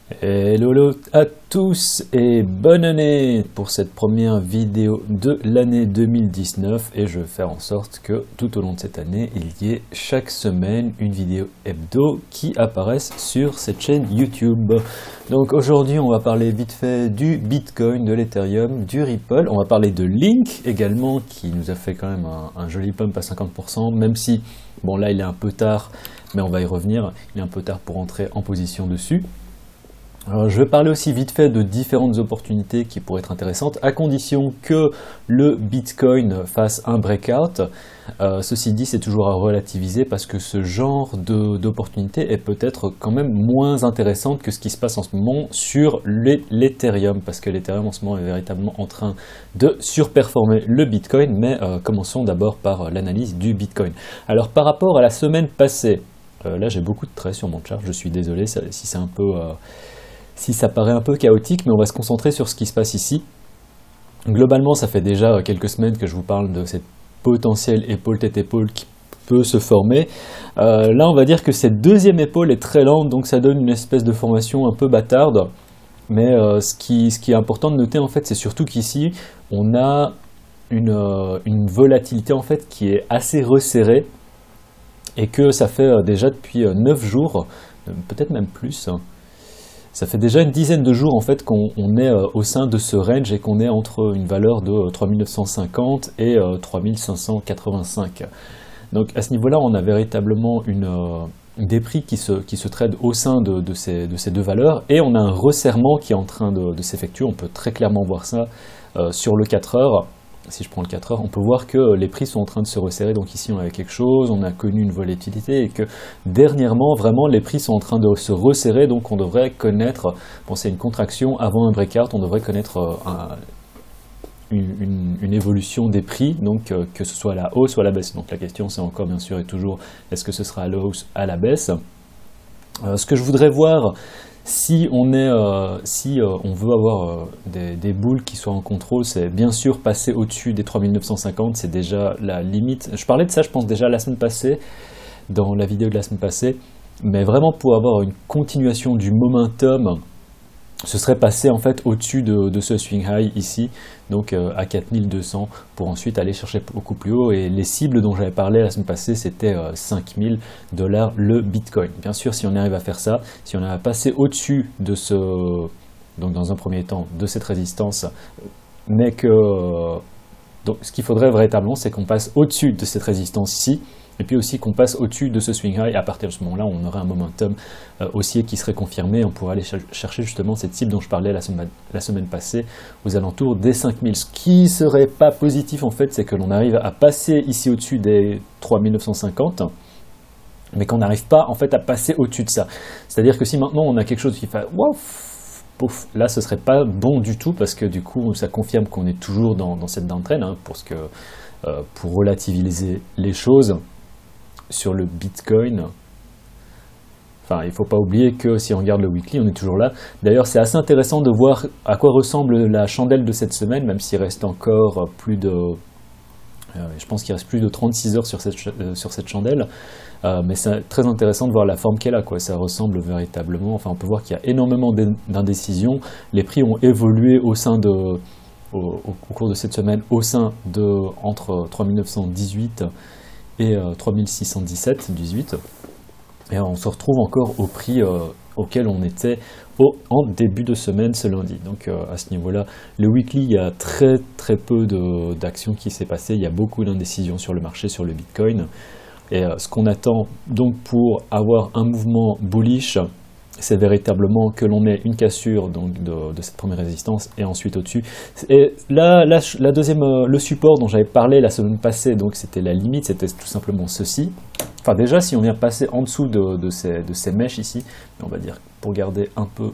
Hello à tous et bonne année pour cette première vidéo de l'année 2019 et je vais faire en sorte que tout au long de cette année il y ait chaque semaine une vidéo hebdo qui apparaisse sur cette chaîne YouTube. Donc aujourd'hui on va parler vite fait du Bitcoin, de l'Ethereum, du Ripple, on va parler de Link également qui nous a fait quand même un joli pump à 50% même si bon là il est un peu tard mais on va y revenir, il est un peu tard pour entrer en position dessus. Alors, je vais parler aussi vite fait de différentes opportunités qui pourraient être intéressantes, à condition que le Bitcoin fasse un breakout. Ceci dit, c'est toujours à relativiser parce que ce genre d'opportunité est peut-être quand même moins intéressante que ce qui se passe en ce moment sur l'Ethereum, parce que l'Ethereum en ce moment est véritablement en train de surperformer le Bitcoin, mais commençons d'abord par l'analyse du Bitcoin. Alors par rapport à la semaine passée, là j'ai beaucoup de traits sur mon chart, je suis désolé si c'est un peu... Si ça paraît un peu chaotique, mais on va se concentrer sur ce qui se passe ici. Globalement, ça fait déjà quelques semaines que je vous parle de cette potentielle épaule tête-épaule qui peut se former. Là, on va dire que cette deuxième épaule est très lente, donc ça donne une espèce de formation un peu bâtarde. Mais ce qui est important de noter, en fait, c'est surtout qu'ici, on a une volatilité en fait, qui est assez resserrée et que ça fait déjà depuis 9 jours, peut-être même plus. Ça fait déjà une dizaine de jours en fait qu'on est au sein de ce range et qu'on est entre une valeur de 3950 et 3585. Donc à ce niveau-là, on a véritablement des prix qui se tradent au sein de ces deux valeurs et on a un resserrement qui est en train de s'effectuer. On peut très clairement voir ça sur le 4 heures. Si je prends le 4 heures, on peut voir que les prix sont en train de se resserrer. Donc ici, on avait quelque chose, on a connu une volatilité et que dernièrement, vraiment, les prix sont en train de se resserrer. Donc on devrait connaître, bon, c'est une contraction avant un breakout, on devrait connaître une évolution des prix, donc que ce soit à la hausse ou à la baisse. Donc la question, c'est encore bien sûr et toujours, est-ce que ce sera à la hausse, à la baisse? Ce que je voudrais voir, si on veut avoir des boules qui soient en contrôle, c'est bien sûr passer au-dessus des 3950, c'est déjà la limite. Je parlais de ça, je pense déjà la semaine passée, dans la vidéo de la semaine passée, mais vraiment pour avoir une continuation du momentum, ce serait passer en fait au-dessus de ce swing high ici, donc à 4200 pour ensuite aller chercher beaucoup plus haut. Et les cibles dont j'avais parlé la semaine passée, c'était 5000 $ le Bitcoin. Bien sûr, si on arrive à faire ça, si on arrive à passer au-dessus de donc dans un premier temps, de cette résistance, mais que donc ce qu'il faudrait véritablement, c'est qu'on passe au-dessus de cette résistance ici. Et puis aussi qu'on passe au-dessus de ce swing high. À partir de ce moment-là, on aurait un momentum haussier qui serait confirmé. On pourrait aller chercher justement cette cible dont je parlais la semaine passée, aux alentours des 5000. Ce qui serait pas positif en fait, c'est que l'on arrive à passer ici au-dessus des 3950, mais qu'on n'arrive pas en fait à passer au-dessus de ça. C'est-à-dire que si maintenant on a quelque chose qui fait wow, pouf, là ce serait pas bon du tout parce que du coup ça confirme qu'on est toujours dans cette downtrend hein, pour relativiser les choses. Sur le Bitcoin, enfin il ne faut pas oublier que si on regarde le weekly, on est toujours là. D'ailleurs, c'est assez intéressant de voir à quoi ressemble la chandelle de cette semaine, même s'il reste encore plus de... je pense qu'il reste plus de 36 heures sur cette chandelle. Mais c'est très intéressant de voir la forme qu'elle a, quoi. Ça ressemble véritablement... Enfin, on peut voir qu'il y a énormément d'indécisions. Les prix ont évolué au cours de cette semaine, entre 3918 et 3617,18 et on se retrouve encore au prix auquel on était en début de semaine ce lundi. Donc à ce niveau-là, le weekly, il y a très peu d'actions qui s'est passé, il y a beaucoup d'indécisions sur le marché, sur le Bitcoin. Et ce qu'on attend donc pour avoir un mouvement bullish, c'est véritablement que l'on ait une cassure donc, de cette première résistance et ensuite au-dessus. Et là, la deuxième, le support dont j'avais parlé la semaine passée, donc c'était la limite, c'était tout simplement ceci. Enfin déjà, si on vient passer en dessous de ces mèches ici, on va dire pour garder un peu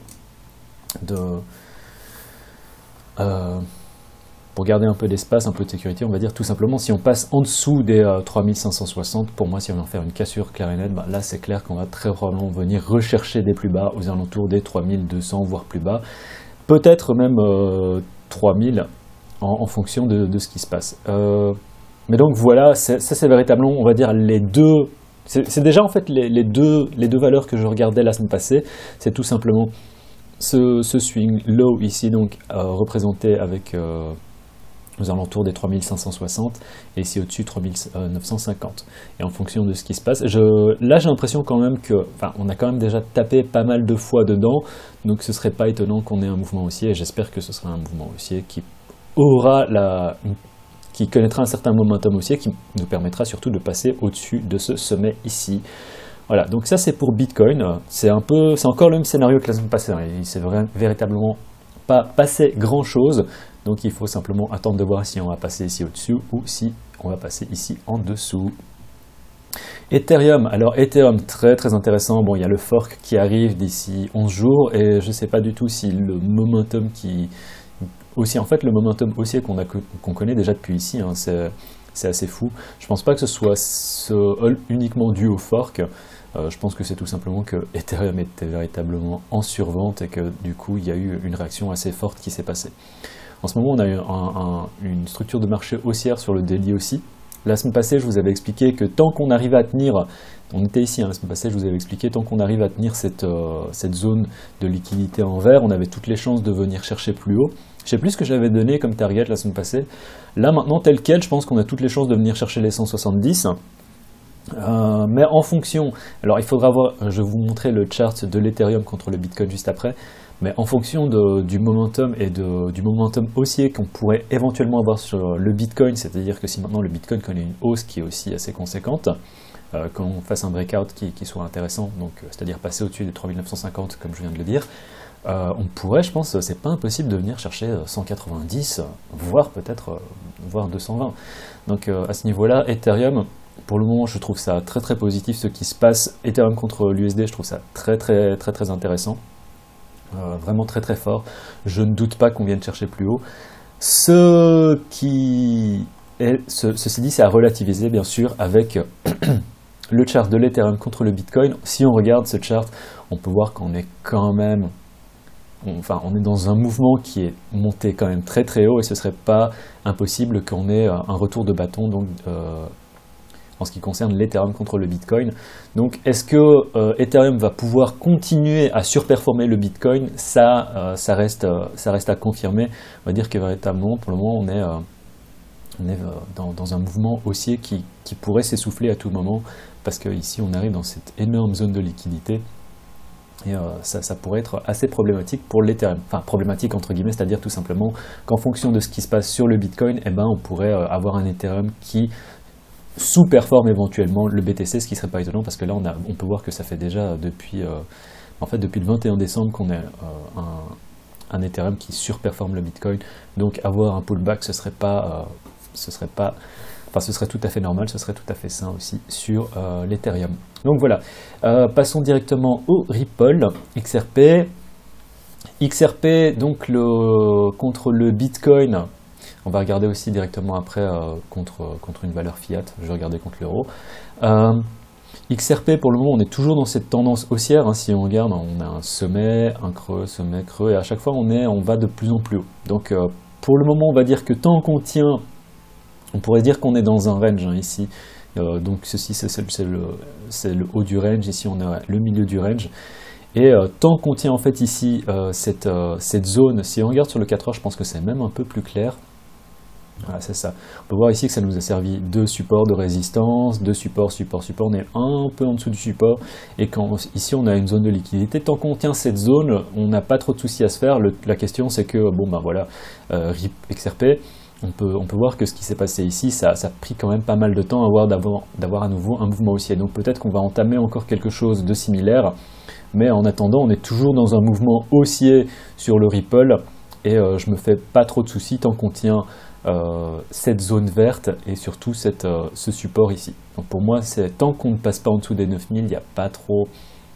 d'espace, un peu de sécurité, on va dire tout simplement, si on passe en dessous des 3560, pour moi, si on vient faire une cassure claire et nette, bah, là c'est clair qu'on va très probablement venir rechercher des plus bas aux alentours des 3200, voire plus bas, peut-être même 3000 en fonction de ce qui se passe. Mais donc voilà, ça c'est véritablement, on va dire, les deux... C'est déjà en fait les deux valeurs que je regardais la semaine passée, c'est tout simplement ce swing low ici, donc représenté avec aux alentours des 3560 et ici au-dessus 3950. Et en fonction de ce qui se passe, là j'ai l'impression quand même que, enfin, on a quand même déjà tapé pas mal de fois dedans, donc ce serait pas étonnant qu'on ait un mouvement haussier, et j'espère que ce sera un mouvement haussier qui connaîtra un certain momentum haussier, qui nous permettra surtout de passer au-dessus de ce sommet ici. Voilà, donc ça c'est pour Bitcoin, c'est encore le même scénario que la semaine passée, hein. Il s'est véritablement pas passé grand chose, donc il faut simplement attendre de voir si on va passer ici au-dessus ou si on va passer ici en dessous. Ethereum, alors Ethereum très très intéressant, bon il y a le fork qui arrive d'ici 11 jours et je ne sais pas du tout si le momentum en fait le momentum haussier qu'on connaît déjà depuis ici, hein, c'est assez fou. Je pense pas que ce soit uniquement dû au fork. Je pense que c'est tout simplement que Ethereum était véritablement en survente et que du coup il y a eu une réaction assez forte qui s'est passée. En ce moment on a eu une structure de marché haussière sur le daily aussi. La semaine passée je vous avais expliqué que tant qu'on arrivait à tenir, on était ici, hein, la semaine passée je vous avais expliqué, tant qu'on arrive à tenir cette zone de liquidité en vert, on avait toutes les chances de venir chercher plus haut. Je sais plus ce que j'avais donné comme target la semaine passée. Là maintenant tel quel, je pense qu'on a toutes les chances de venir chercher les 170. Mais en fonction, alors il faudra voir, je vais vous montrer le chart de l'Ethereum contre le Bitcoin juste après, mais en fonction du momentum et du momentum haussier qu'on pourrait éventuellement avoir sur le Bitcoin, c'est-à-dire que si maintenant le Bitcoin connaît une hausse qui est aussi assez conséquente, qu'on fasse un breakout qui soit intéressant, donc c'est-à-dire passer au-dessus des 3950 comme je viens de le dire, on pourrait, je pense, c'est pas impossible de venir chercher 190, voire peut-être voire 220. Donc à ce niveau-là, Ethereum, pour le moment, je trouve ça très très positif ce qui se passe. Ethereum contre l'USD, je trouve ça très très très très intéressant. Vraiment très très fort. Je ne doute pas qu'on vienne chercher plus haut. Ceci dit, c'est à relativiser bien sûr avec le chart de l'Ethereum contre le Bitcoin. Si on regarde ce chart, on peut voir qu'on est quand même... on est dans un mouvement qui est monté quand même très très haut et ce serait pas impossible qu'on ait un retour de bâton donc en ce qui concerne l'Ethereum contre le Bitcoin. Donc est-ce que Ethereum va pouvoir continuer à surperformer le Bitcoin? Ça reste à confirmer. On va dire que véritablement pour le moment on est dans un mouvement haussier qui pourrait s'essouffler à tout moment parce qu'ici on arrive dans cette énorme zone de liquidité. Et ça pourrait être assez problématique pour l'Ethereum. Enfin, problématique entre guillemets, c'est-à-dire tout simplement qu'en fonction de ce qui se passe sur le Bitcoin, eh ben, on pourrait avoir un Ethereum qui sous-performe éventuellement le BTC, ce qui serait pas étonnant parce que là, on peut voir que ça fait déjà depuis le 21 décembre qu'on a un Ethereum qui surperforme le Bitcoin. Donc avoir un pullback, ce serait tout à fait normal, ce serait tout à fait sain aussi sur l'Ethereum. Donc voilà, passons directement au Ripple XRP. XRP, donc contre le Bitcoin, on va regarder aussi directement après contre une valeur fiat, je vais regarder contre l'euro. XRP, pour le moment, on est toujours dans cette tendance haussière, hein, si on regarde, on a un sommet, un creux, sommet, creux, et à chaque fois on va de plus en plus haut. Donc pour le moment, on va dire que tant qu'on tient, on pourrait dire qu'on est dans un range hein, ici. Donc ceci c'est le haut du range, ici on a le milieu du range. Et tant qu'on tient en fait ici cette zone, si on regarde sur le 4 heures, je pense que c'est même un peu plus clair. Voilà, c'est ça. On peut voir ici que ça nous a servi de support, de résistance, de support. On est un peu en dessous du support. Et ici on a une zone de liquidité. Tant qu'on tient cette zone, on n'a pas trop de soucis à se faire. La question c'est que, bon ben voilà, XRP, on peut voir que ce qui s'est passé ici, ça a pris quand même pas mal de temps d'avoir à nouveau un mouvement haussier. Donc peut-être qu'on va entamer encore quelque chose de similaire. Mais en attendant, on est toujours dans un mouvement haussier sur le Ripple. Et je me fais pas trop de soucis tant qu'on tient cette zone verte et surtout ce support ici. Donc pour moi, tant qu'on ne passe pas en dessous des 9000, il n'y a pas trop...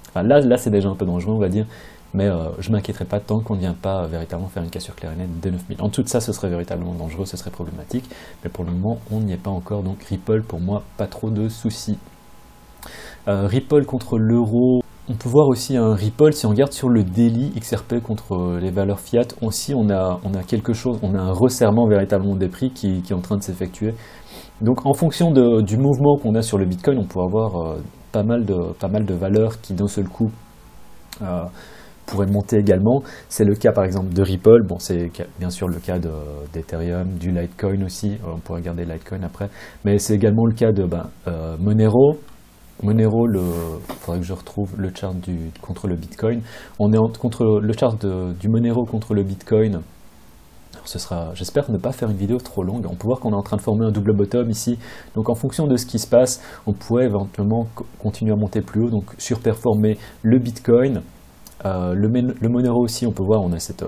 Enfin là c'est déjà un peu dangereux, on va dire, mais je ne m'inquiéterai pas tant qu'on ne vient pas véritablement faire une cassure claire et nette des 9000. En dessous de ça, ce serait véritablement dangereux, ce serait problématique, mais pour le moment, on n'y est pas encore, donc Ripple, pour moi, pas trop de soucis. Ripple contre l'euro... On peut voir aussi un Ripple, si on regarde sur le daily XRP contre les valeurs fiat, aussi on a quelque chose, on a un resserrement véritablement des prix qui est en train de s'effectuer. Donc en fonction du mouvement qu'on a sur le Bitcoin, on peut avoir pas mal de valeurs qui d'un seul coup pourrait monter également. C'est le cas par exemple de Ripple, bon c'est bien sûr le cas d'Ethereum, du Litecoin aussi, on pourrait regarder Litecoin après, mais c'est également le cas de Monero. Monero, il faudrait que je retrouve le chart contre le Bitcoin. On est contre le chart du Monero contre le Bitcoin. J'espère ne pas faire une vidéo trop longue. On peut voir qu'on est en train de former un double bottom ici. Donc en fonction de ce qui se passe, on pourrait éventuellement continuer à monter plus haut, donc surperformer le Bitcoin. Le Monero aussi, on peut voir, on a cette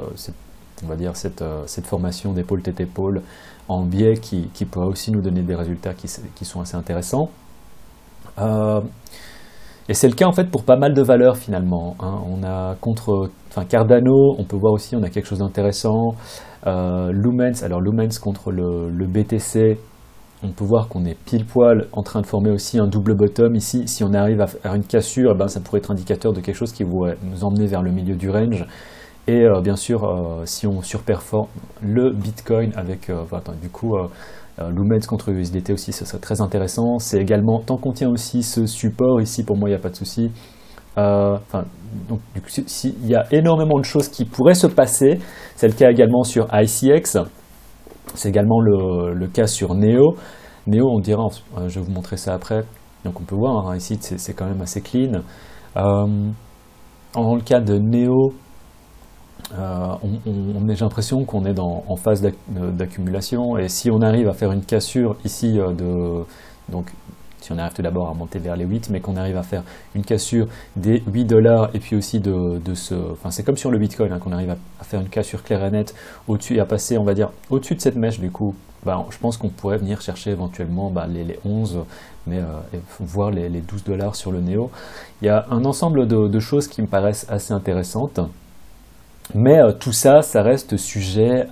formation d'épaule tête épaule en biais qui pourrait aussi nous donner des résultats qui sont assez intéressants. Et c'est le cas en fait pour pas mal de valeurs finalement, hein. On a Cardano, on peut voir aussi, on a quelque chose d'intéressant. Lumens, alors Lumens contre le BTC, on peut voir qu'on est pile poil en train de former aussi un double bottom ici. Si on arrive à faire une cassure, ça pourrait être indicateur de quelque chose qui pourrait nous emmener vers le milieu du range. Et bien sûr, si on surperforme le Bitcoin avec Lumens contre USDT aussi, ce serait très intéressant. C'est également, tant qu'on tient aussi ce support ici, pour moi il n'y a pas de souci. Donc du coup, il y a énormément de choses qui pourraient se passer. C'est le cas également sur ICX. C'est également le cas sur Neo. Neo, on dira, je vais vous montrer ça après. Donc on peut voir, hein, ici c'est quand même assez clean. Dans le cas de Neo, j'ai l'impression qu'on est en phase d'accumulation, et si on arrive à faire une cassure ici donc si on arrive tout d'abord à monter vers les 8, mais qu'on arrive à faire une cassure des 8 $, et puis aussi c'est comme sur le Bitcoin, hein, qu'on arrive à faire une cassure claire et nette au-dessus et à passer, on va dire, au-dessus de cette mèche, du coup, je pense qu'on pourrait venir chercher éventuellement les 11, mais voir les 12 $ sur le Neo. Il y a un ensemble de choses qui me paraissent assez intéressantes. Mais tout ça, ça reste sujet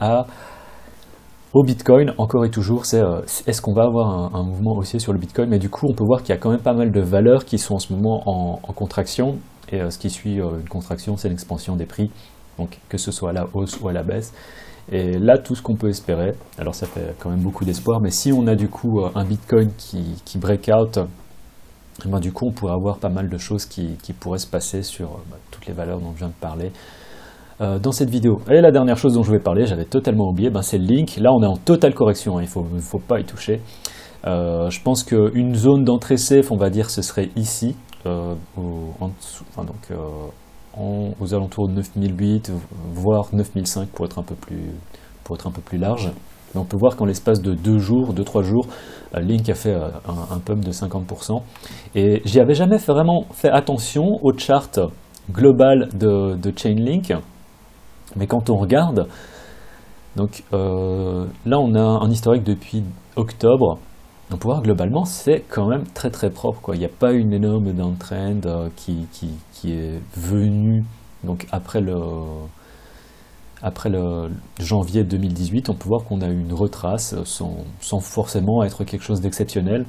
au Bitcoin, encore et toujours. Est-ce qu'on va avoir un mouvement haussier sur le Bitcoin? Mais du coup, on peut voir qu'il y a quand même pas mal de valeurs qui sont en ce moment en contraction. Et ce qui suit une contraction, c'est l'expansion des prix, donc que ce soit à la hausse ou à la baisse. Et là, tout ce qu'on peut espérer, alors ça fait quand même beaucoup d'espoir, mais si on a du coup un Bitcoin qui break out, du coup, on pourrait avoir pas mal de choses qui pourraient se passer sur toutes les valeurs dont je viens de parler dans cette vidéo. Et la dernière chose dont je vais parler, j'avais totalement oublié, c'est le Link. Là on est en totale correction, hein, il ne faut pas y toucher. Je pense qu'une zone d'entrée safe, on va dire, ce serait ici, aux alentours de 9008, voire 9005 pour être un peu plus large. Mais on peut voir qu'en l'espace de 2-3 jours, Link a fait un pump de 50%. Et j'y avais jamais vraiment fait attention au chart global de Chainlink. Mais quand on regarde, donc là on a un historique depuis octobre, on peut voir globalement c'est quand même très très propre, quoi. Il n'y a pas une énorme downtrend qui est venue donc après le janvier 2018. On peut voir qu'on a eu une retrace sans forcément être quelque chose d'exceptionnel,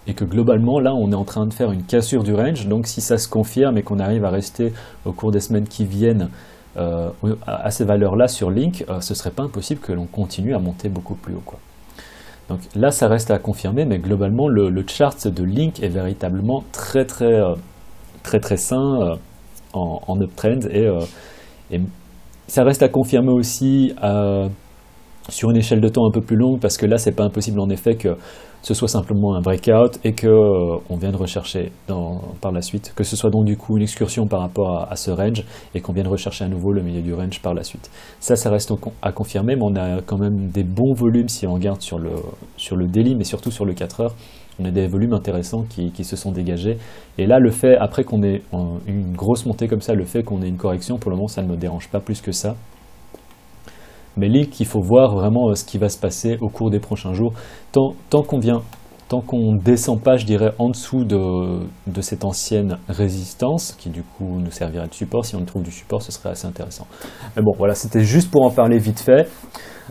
et que globalement là on est en train de faire une cassure du range. Donc si ça se confirme et qu'on arrive à rester au cours des semaines qui viennent à ces valeurs-là sur Link, ce serait pas impossible que l'on continue à monter beaucoup plus haut, quoi. Donc là, ça reste à confirmer, mais globalement, le chart de Link est véritablement très sain en uptrend, et ça reste à confirmer aussi sur une échelle de temps un peu plus longue, parce que là, c'est pas impossible en effet que ce soit simplement un breakout et qu'on vienne rechercher par la suite, que ce soit donc du coup une excursion par rapport à ce range et qu'on vienne rechercher à nouveau le milieu du range par la suite. Ça reste à confirmer, mais on a quand même des bons volumes si on regarde sur le daily, mais surtout sur le 4 heures. On a des volumes intéressants qui se sont dégagés. Et là, le fait, après qu'on ait une grosse montée comme ça, le fait qu'on ait une correction, pour le moment, ça ne me dérange pas plus que ça. Mais Link, il faut voir vraiment ce qui va se passer au cours des prochains jours. Tant qu'on descend pas, je dirais, en dessous de cette ancienne résistance, qui du coup nous servirait de support, si on trouve du support, ce serait assez intéressant. Mais bon, voilà, c'était juste pour en parler vite fait.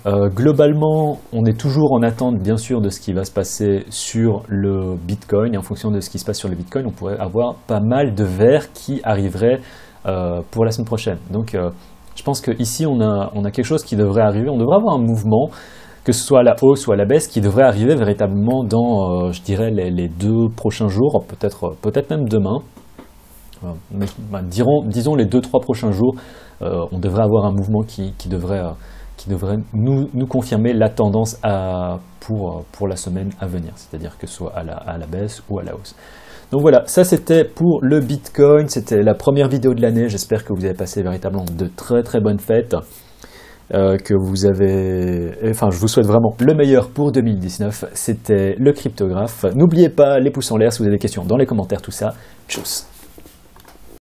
Globalement, on est toujours en attente, bien sûr, de ce qui va se passer sur le Bitcoin. Et en fonction de ce qui se passe sur le Bitcoin, on pourrait avoir pas mal de verres qui arriveraient pour la semaine prochaine. Donc, je pense qu'ici, on a quelque chose qui devrait arriver. On devrait avoir un mouvement, que ce soit à la hausse ou à la baisse, qui devrait arriver véritablement dans, je dirais, les 2 prochains jours, peut-être même demain. disons les 2-3 prochains jours, on devrait avoir un mouvement qui devrait nous confirmer la tendance pour la semaine à venir, c'est-à-dire que ce soit à la baisse ou à la hausse. Donc voilà, ça c'était pour le Bitcoin, c'était la première vidéo de l'année, j'espère que vous avez passé véritablement de très très bonnes fêtes, je vous souhaite vraiment le meilleur pour 2019, c'était le Cryptographe. N'oubliez pas les pouces en l'air si vous avez des questions dans les commentaires, tout ça, tchuss.